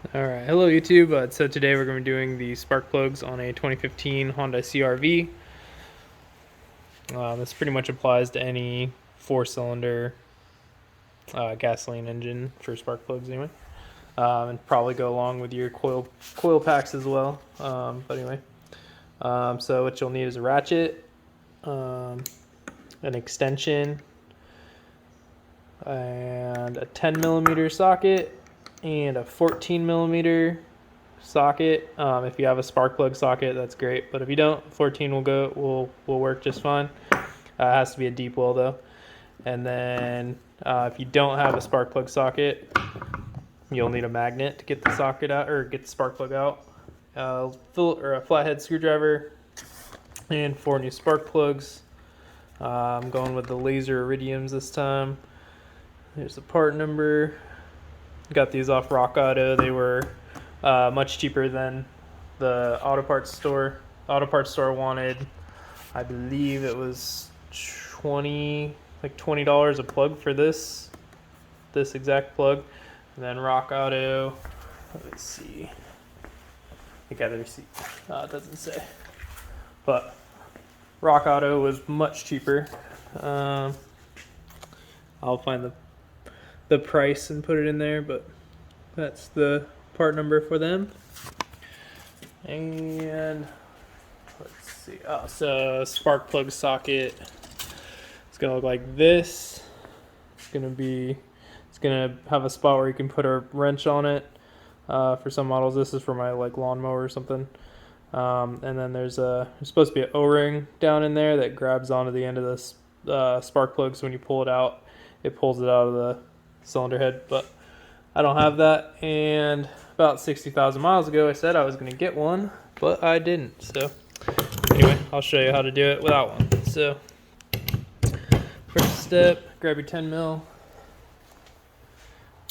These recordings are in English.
Alright, hello YouTube. So today we're going to be doing the spark plugs on a 2015 Honda CRV. This pretty much applies to any 4-cylinder gasoline engine for spark plugs anyway. And probably go along with your coil packs as well. But anyway, so what you'll need is a ratchet, an extension, and a 10mm socket, and a 14mm socket. If you have a spark plug socket, that's great, but if you don't, 14 will work just fine. It has to be a deep well though. And then if you don't have a spark plug socket, you'll need a magnet to get the socket out, or get the spark plug out. Or a flathead screwdriver, and 4 new spark plugs. I'm going with the laser iridiums this time. There's the part number. Got these off Rock Auto. They were much cheaper than the auto parts store. Auto parts store wanted, I believe it was $20 a plug for this exact plug. And then Rock Auto, let's see, I got the receipt. It doesn't say, but Rock Auto was much cheaper. I'll find the price and put it in there, but that's the part number for them. And let's see, so spark plug socket, it's gonna look like this. It's gonna have a spot where you can put a wrench on it. For some models, this is for my lawnmower or something. And then there's supposed to be an O-ring down in there that grabs onto the end of this spark plug, so when you pull it out, it pulls it out of the cylinder head. But I don't have that, and about 60,000 miles ago I said I was going to get one, but I didn't. So anyway, I'll show you how to do it without one. So first step, grab your 10mm,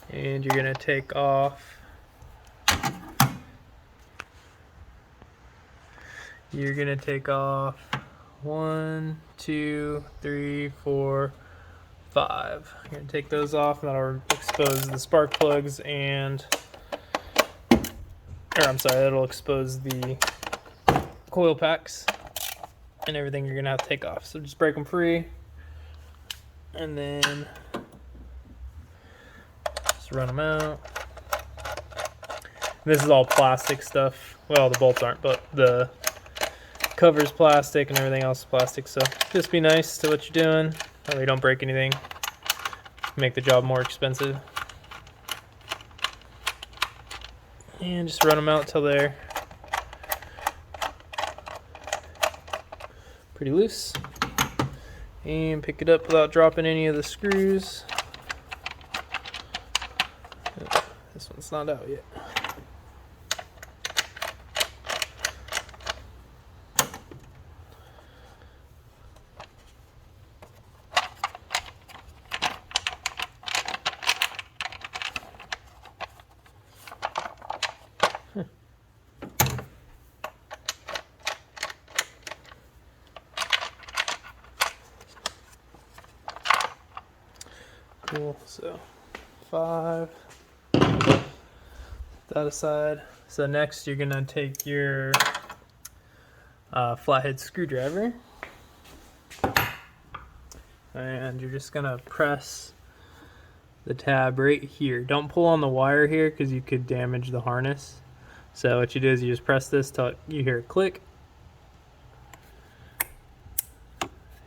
and you're going to take off one, two, three, four, 5. I'm going to take those off, and that'll expose the spark plugs that'll expose the coil packs and everything you're going to have to take off. So just break them free, and then just run them out. This is all plastic stuff. Well, the bolts aren't, but the cover's plastic and everything else is plastic. So just be nice to what you're doing. That way you don't break anything. Make the job more expensive. And just run them out till they're pretty loose. And pick it up without dropping any of the screws. This one's not out yet. Cool, so 5, that aside. So next you're gonna take your flathead screwdriver, and you're just gonna press the tab right here. Don't pull on the wire here because you could damage the harness. So what you do is you just press this till you hear it click.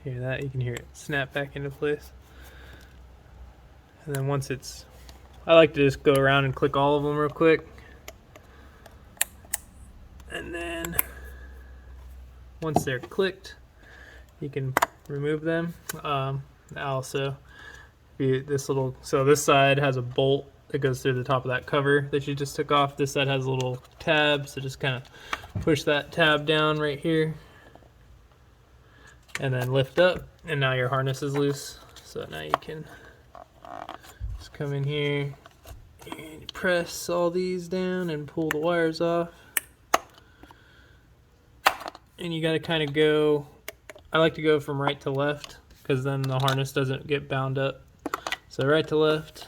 Hear that? You can hear it snap back into place. And then once I like to just go around and click all of them real quick. And then once they're clicked, you can remove them. Also, so this side has a bolt that goes through the top of that cover that you just took off. This side has a little tab, so just kind of push that tab down right here, and then lift up, and now your harness is loose. So now you can just come in here and press all these down and pull the wires off. And you got to kind of go, I like to go from right to left because then the harness doesn't get bound up. So right to left,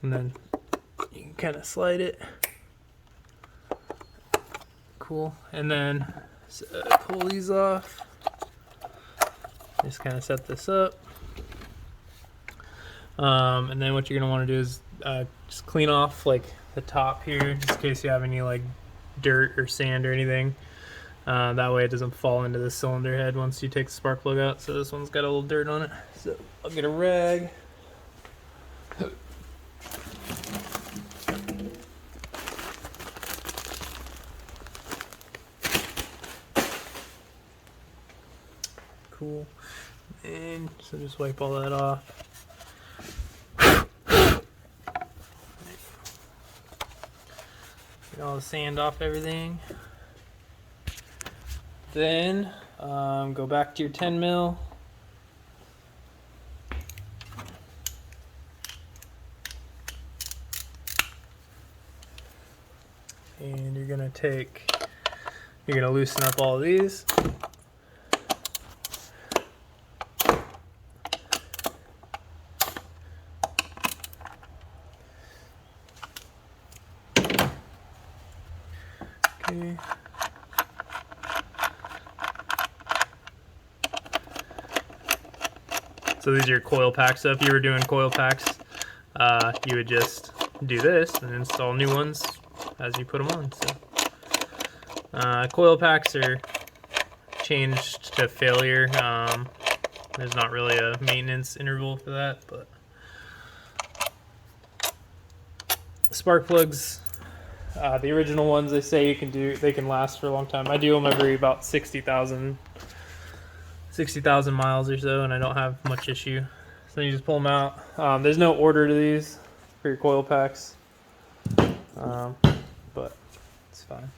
and then kind of slide it. Cool. And then pull these off. Just kind of set this up. And then what you're gonna want to do is just clean off like the top here, just in case you have any like dirt or sand or anything. That way it doesn't fall into the cylinder head once you take the spark plug out. So this one's got a little dirt on it. So I'll get a rag. Cool. And so just wipe all that off. Get all the sand off everything. Then go back to your 10 mil. And you're gonna loosen up all of these. Okay. So these are your coil packs. So if you were doing coil packs, you would just do this and install new ones as you put them on. So coil packs are changed to failure. There's not really a maintenance interval for that, but spark plugs, the original ones, they say they can last for a long time. I do them every about 60,000 miles or so, and I don't have much issue. So you just pull them out. There's no order to these for your coil packs, but it's fine.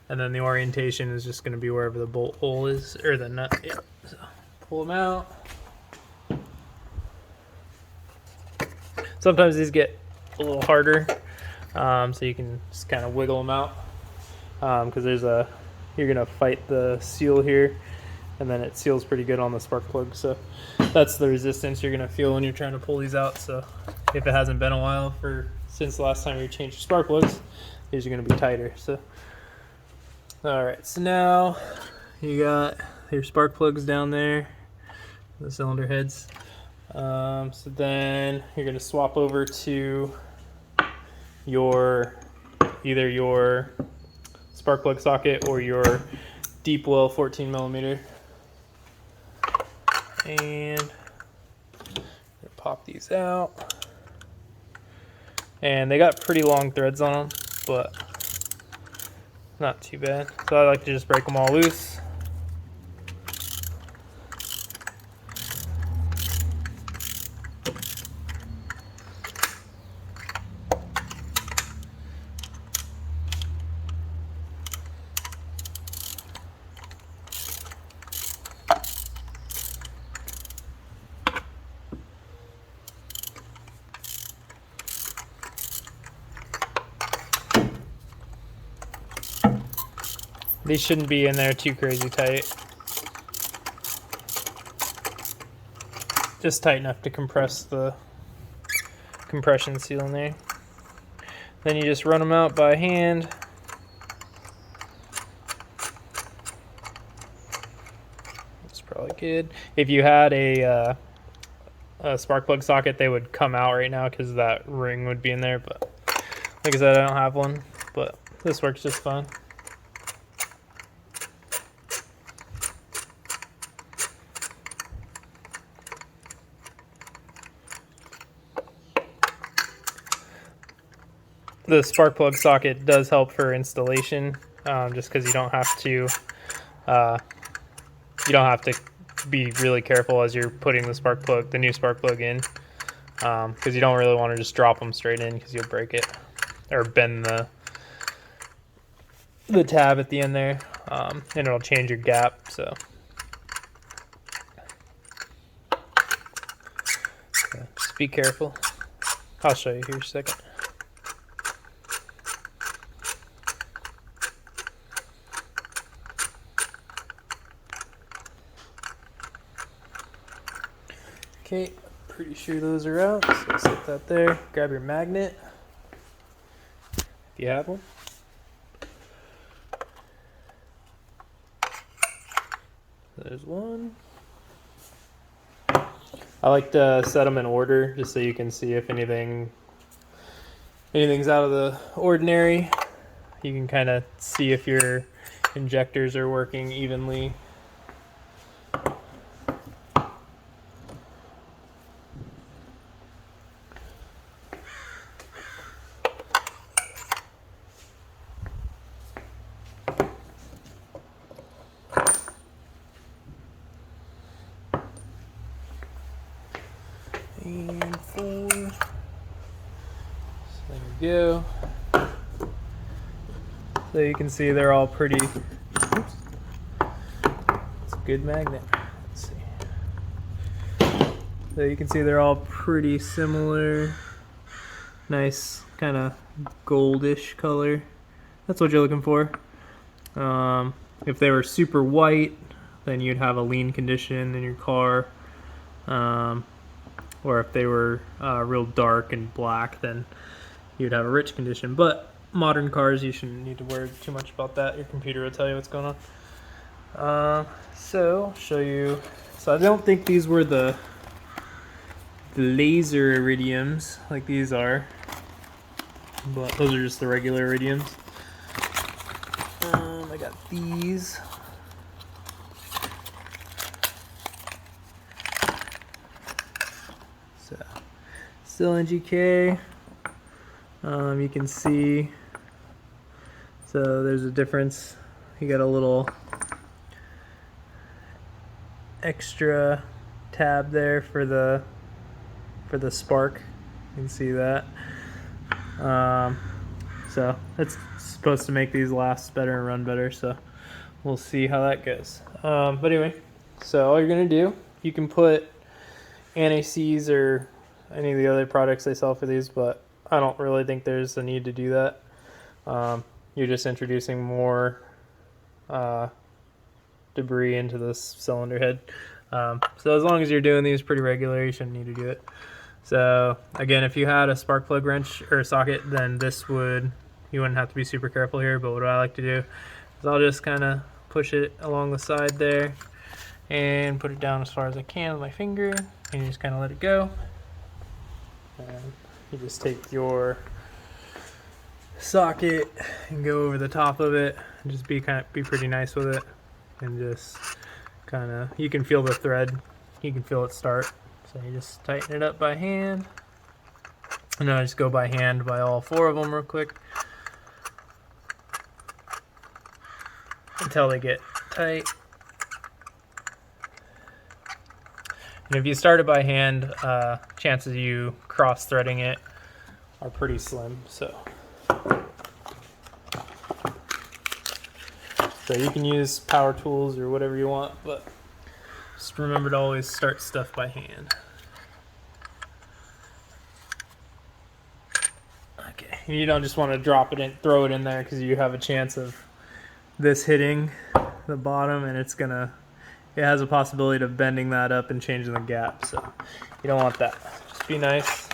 And then the orientation is just going to be wherever the bolt hole is, or the nut. Yeah. So pull them out. Sometimes these get a little harder, so you can just kind of wiggle them out, because you're going to fight the seal here, and then it seals pretty good on the spark plug. So that's the resistance you're going to feel when you're trying to pull these out. So if it hasn't been a while since the last time you changed your spark plugs, these are going to be tighter. So all right, so now you got your spark plugs down there, the cylinder heads. So then you're going to swap over to either your spark plug socket or your deep well 14 millimeter. And pop these out. And they got pretty long threads on them, but not too bad. So I like to just break them all loose. These shouldn't be in there too crazy tight. Just tight enough to compress the compression seal in there. Then you just run them out by hand. That's probably good. If you had a spark plug socket, they would come out right now because that ring would be in there. But like I said, I don't have one, but this works just fine. The spark plug socket does help for installation, just because you don't have to be really careful as you're putting the new spark plug in, because you don't really want to just drop them straight in because you'll break it or bend the tab at the end there, and it'll change your gap. So just be careful. I'll show you here in a second. Okay, pretty sure those are out, so set that there. Grab your magnet. if you have one. There's one. I like to set them in order just so you can see if anything's out of the ordinary. You can kind of see if your injectors are working evenly. And 4. So there we go. So you can see they're all pretty. Oops. It's a good magnet. Let's see. So you can see they're all pretty similar. Nice kind of goldish color. That's what you're looking for. If they were super white, then you'd have a lean condition in your car. Or if they were real dark and black, then you'd have a rich condition. But modern cars, you shouldn't need to worry too much about that. Your computer will tell you what's going on. So I'll show you. So I don't think these were the laser iridiums like these are, but those are just the regular iridiums. I got these. So still NGK. You can see, so there's a difference. You got a little extra tab there for the spark. You can see that. So it's supposed to make these last better and run better, so we'll see how that goes. But anyway, so all you're gonna do, you can put anti-seize or any of the other products they sell for these, but I don't really think there's a need to do that. You're just introducing more debris into this cylinder head. So as long as you're doing these pretty regular, you shouldn't need to do it. So again, if you had a spark plug wrench or socket, then you wouldn't have to be super careful here, but what I like to do is I'll just kind of push it along the side there and put it down as far as I can with my finger, and you just kind of let it go. And you just take your socket and go over the top of it and just be pretty nice with it, and just kind of, you can feel the thread, you can feel it start. So you just tighten it up by hand, and then I just go by hand by all 4 of them real quick until they get tight. And if you start it by hand, chances of you cross-threading it are pretty slim. So you can use power tools or whatever you want, but just remember to always start stuff by hand. Okay, you don't just want to drop it in, throw it in there, because you have a chance of this hitting the bottom, and it has a possibility of bending that up and changing the gap, so you don't want that. Just be nice.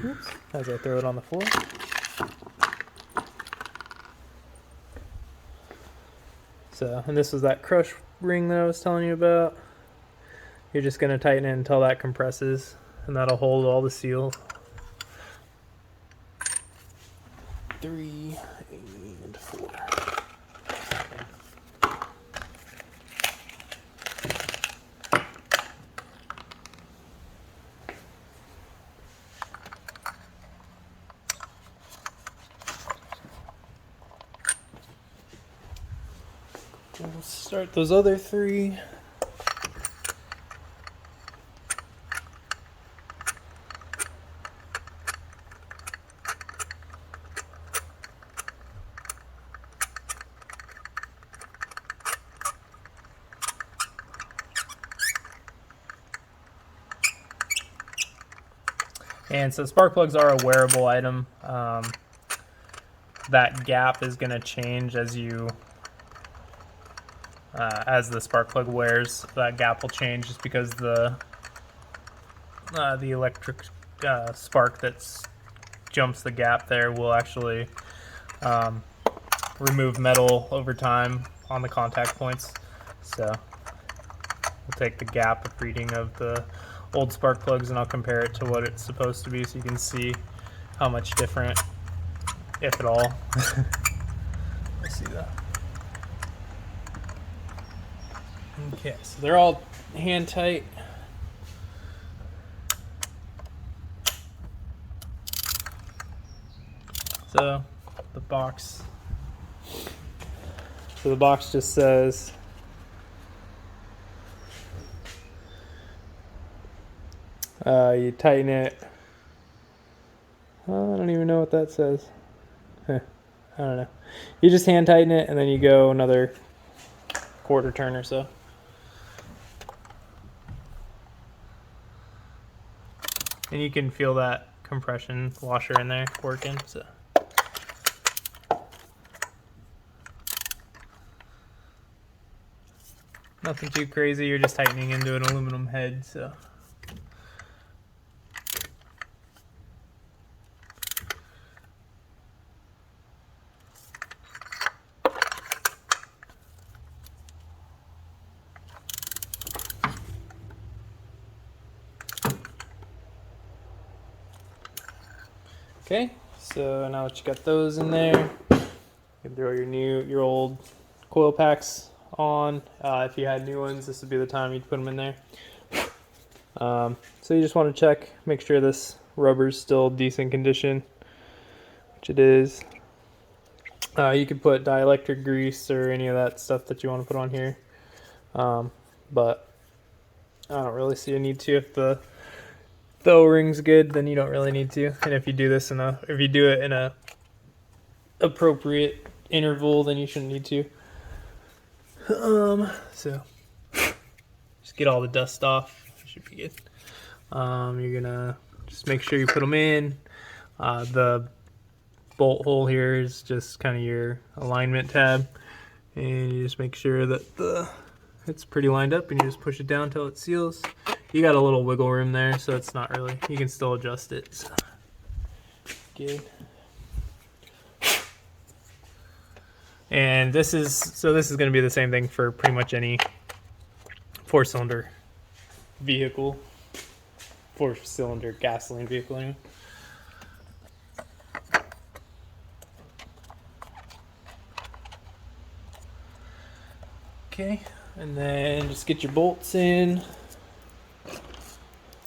Oops, as I throw it on the floor. So, and this was that crush ring that I was telling you about. You're just going to tighten it until that compresses, and that'll hold all the seal. 3 and 4. We'll start those other 3. And so spark plugs are a wearable item. That gap is going to change as the spark plug wears. That gap will change just because the electric spark that's jumps the gap there will actually remove metal over time on the contact points. So we'll take the gap reading of the old spark plugs and I'll compare it to what it's supposed to be so you can see how much different, if at all. Let's see that. Okay, so they're all hand tight. So the box just says you tighten it. I don't even know what that says. I don't know. You just hand tighten it and then you go another quarter turn or so. And you can feel that compression washer in there working. So. Nothing too crazy, you're just tightening into an aluminum head, so. Okay, so now that you got those in there, you can throw your old coil packs on. If you had new ones, this would be the time you'd put them in there. So you just want to check, make sure this rubber's still decent condition, which it is. You could put dielectric grease or any of that stuff that you want to put on here, but I don't really see a need to. If the O-ring's good, then you don't really need to. And if you do this if you do it in a appropriate interval, then you shouldn't need to. So just get all the dust off. Should be good. You're gonna just make sure you put them in. The bolt hole here is just kind of your alignment tab, and you just make sure that it's pretty lined up, and you just push it down until it seals. You got a little wiggle room there, so it's not really, you can still adjust it. So. Good. And this is going to be the same thing for pretty much any 4-cylinder vehicle, 4-cylinder gasoline vehicle. Anyway. Okay, and then just get your bolts in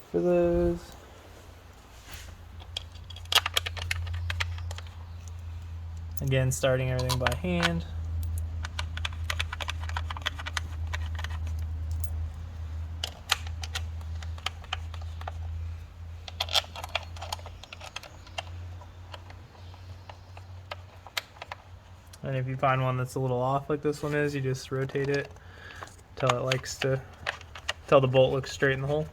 for those. Again, starting everything by hand. And if you find one that's a little off like this one is, you just rotate it till the bolt looks straight in the hole.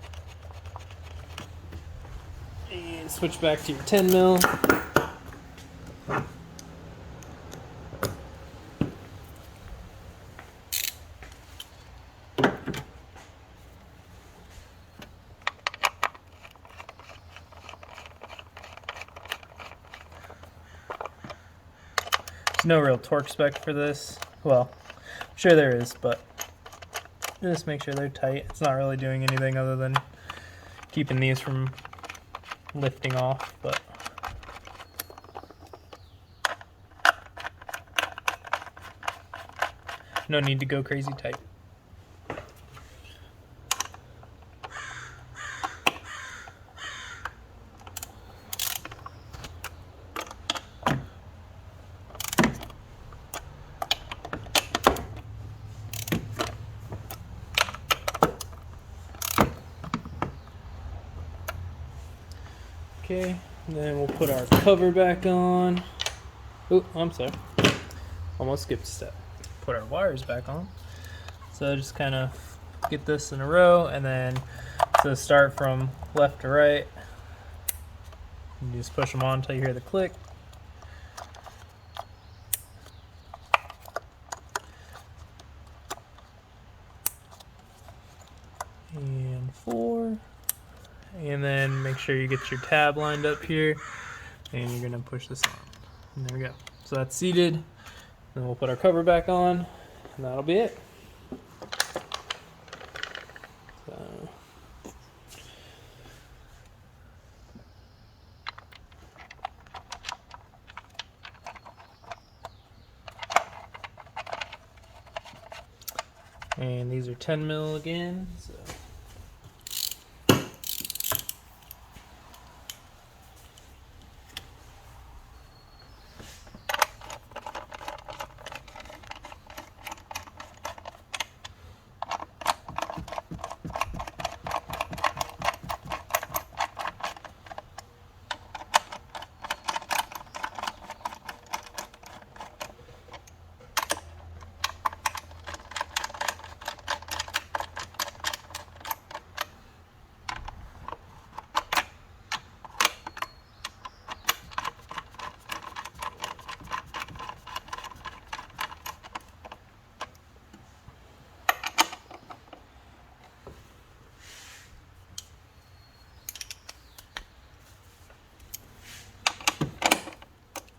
And switch back to your 10 mil. No real torque spec for this. Well, I'm sure there is, but just make sure they're tight. It's not really doing anything other than keeping these from lifting off, but no need to go crazy tight. Okay, and then we'll put our cover back on. Oh, I'm sorry. Almost skipped a step. Put our wires back on. So just kind of get this in a row, and then so start from left to right. You just push them on until you hear the click. And 4. And then make sure you get your tab lined up here. and you're gonna push this on. And there we go. So that's seated. Then we'll put our cover back on, and that'll be it. So, and these are 10 mil again. So.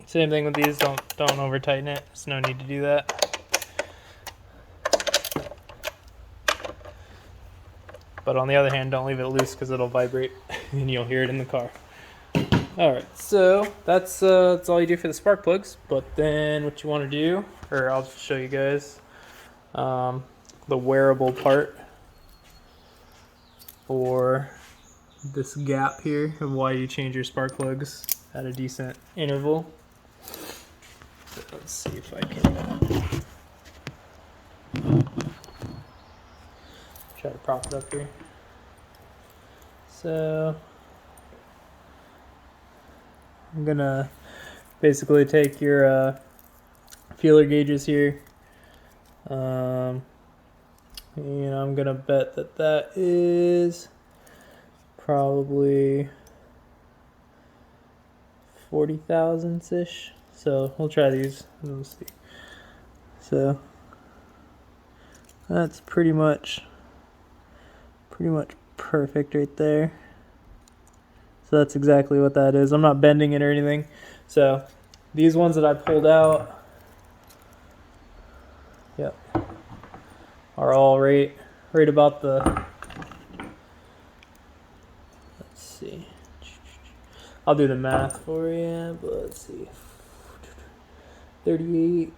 Same thing with these, don't over tighten it. There's no need to do that. But on the other hand, don't leave it loose because it'll vibrate and you'll hear it in the car. Alright, so that's all you do for the spark plugs. But then what you want to do, or I'll show you guys, the wearable part for this gap here of why you change your spark plugs at a decent interval. So let's see if I can try to prop it up here. So I'm gonna basically take your feeler gauges here, and I'm gonna bet that that is probably 40 thousandths ish. So we'll try these and we'll see. So that's pretty much perfect right there. So that's exactly what that is. I'm not bending it or anything. So these ones that I pulled out, yep, are all right about the, let's see, I'll do the math for you, but let's see, 38,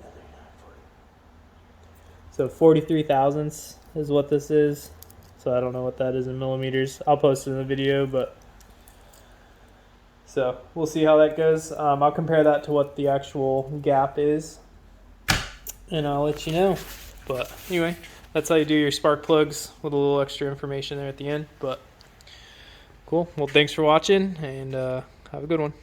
so 43 thousandths is what this is. So I don't know what that is in millimeters. I'll post it in the video, but so we'll see how that goes. I'll compare that to what the actual gap is, and I'll let you know. But anyway, that's how you do your spark plugs, with a little extra information there at the end. But cool. Well, thanks for watching, and have a good one.